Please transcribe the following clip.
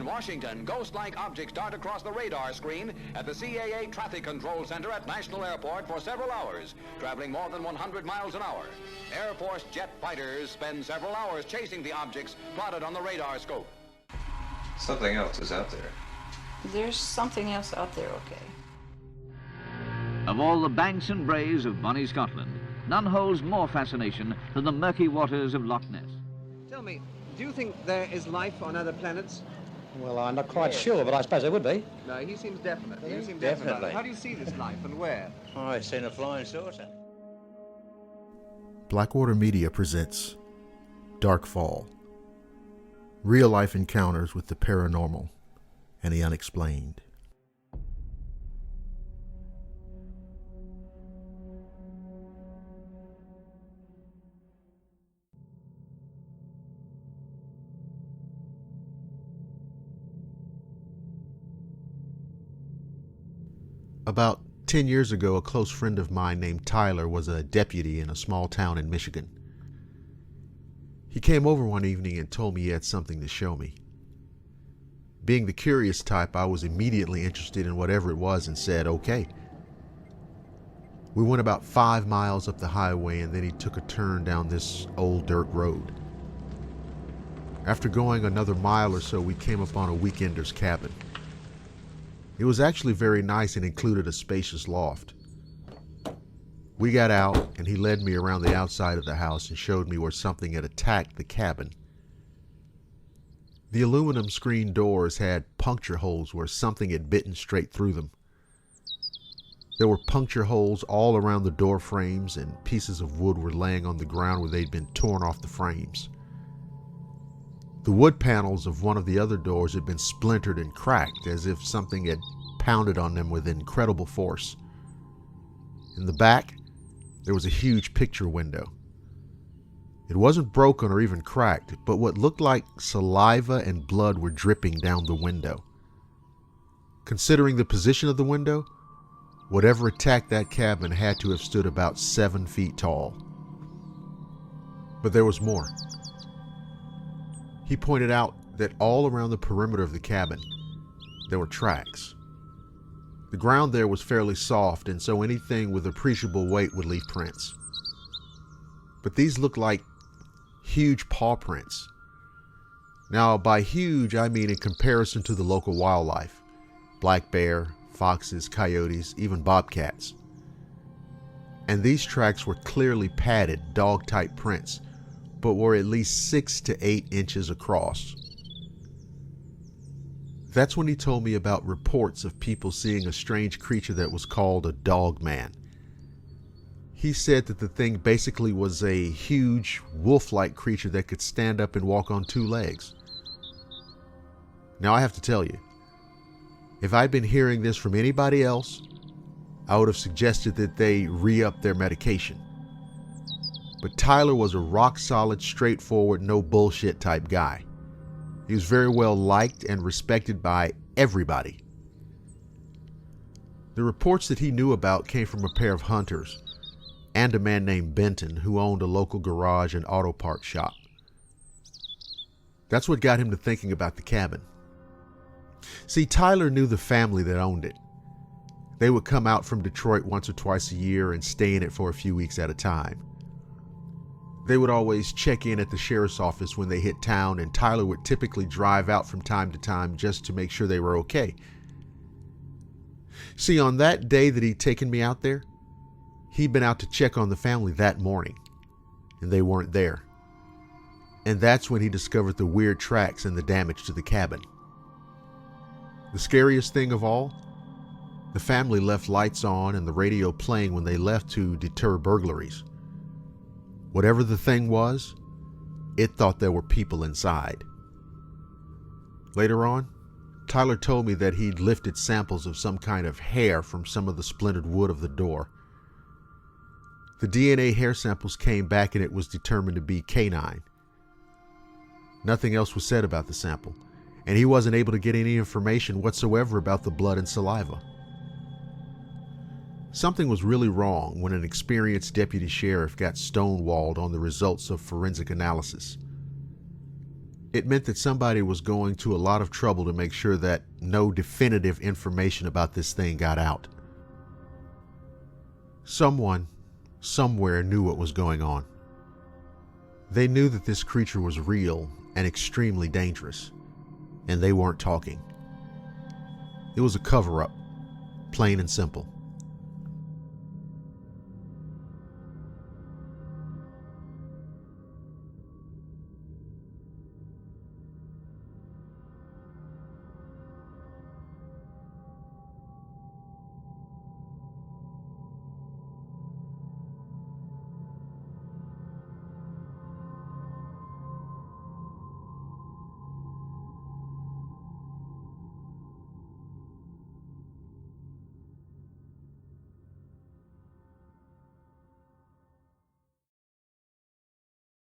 Washington, ghost-like objects dart across the radar screen at the CAA Traffic Control Center at National Airport for several hours, traveling more than 100 miles an hour. Air Force jet fighters spend several hours chasing the objects plotted on the radar scope. Something else is out there. There's something else out there, okay. Of all the banks and braes of bonny Scotland, none holds more fascination than the murky waters of Loch Ness. Tell me, do you think there is life on other planets? Well, I'm not quite sure, but I suppose there would be. No, he seems definite. You seem Definitely. definite. How do you see this life and where? Oh, I've seen a flying saucer. Blackwater Media presents Darkfall. Real-life encounters with the paranormal and the unexplained. About 10 years ago, a close friend of mine named Tyler was a deputy in a small town in Michigan. He came over one evening and told me he had something to show me. Being the curious type, I was immediately interested in whatever it was and said, okay. We went about 5 miles up the highway and then he took a turn down this old dirt road. After going another mile or so, we came upon a weekender's cabin. It was actually very nice and included a spacious loft. We got out and he led me around the outside of the house and showed me where something had attacked the cabin. The aluminum screen doors had puncture holes where something had bitten straight through them. There were puncture holes all around the door frames and pieces of wood were laying on the ground where they'd been torn off the frames. The wood panels of one of the other doors had been splintered and cracked as if something had pounded on them with incredible force. In the back, there was a huge picture window. It wasn't broken or even cracked, but what looked like saliva and blood were dripping down the window. Considering the position of the window, whatever attacked that cabin had to have stood about 7 feet tall. But there was more. He pointed out that all around the perimeter of the cabin, there were tracks. The ground there was fairly soft, and so anything with appreciable weight would leave prints. But these looked like huge paw prints. Now, by huge, I mean in comparison to the local wildlife. Black bear, foxes, coyotes, even bobcats. And these tracks were clearly padded, dog-type prints, but were at least 6 to 8 inches across. That's when he told me about reports of people seeing a strange creature that was called a dogman. He said that the thing basically was a huge, wolf-like creature that could stand up and walk on 2 legs. Now I have to tell you, if I'd been hearing this from anybody else, I would have suggested that they re-up their medication. But Tyler was a rock-solid, straightforward, no bullshit type guy. He was very well liked and respected by everybody. The reports that he knew about came from a pair of hunters and a man named Benton who owned a local garage and auto parts shop. That's what got him to thinking about the cabin. See, Tyler knew the family that owned it. They would come out from Detroit once or twice a year and stay in it for a few weeks at a time. They would always check in at the sheriff's office when they hit town, and Tyler would typically drive out from time to time just to make sure they were okay. See, on that day that he'd taken me out there, he'd been out to check on the family that morning, and they weren't there. And that's when he discovered the weird tracks and the damage to the cabin. The scariest thing of all, the family left lights on and the radio playing when they left to deter burglaries. Whatever the thing was, it thought there were people inside. Later on, Tyler told me that he'd lifted samples of some kind of hair from some of the splintered wood of the door. The DNA hair samples came back and it was determined to be canine. Nothing else was said about the sample, and he wasn't able to get any information whatsoever about the blood and saliva. Something was really wrong when an experienced deputy sheriff got stonewalled on the results of forensic analysis. It meant that somebody was going to a lot of trouble to make sure that no definitive information about this thing got out. Someone, somewhere knew what was going on. They knew that this creature was real and extremely dangerous, and they weren't talking. It was a cover-up, plain and simple.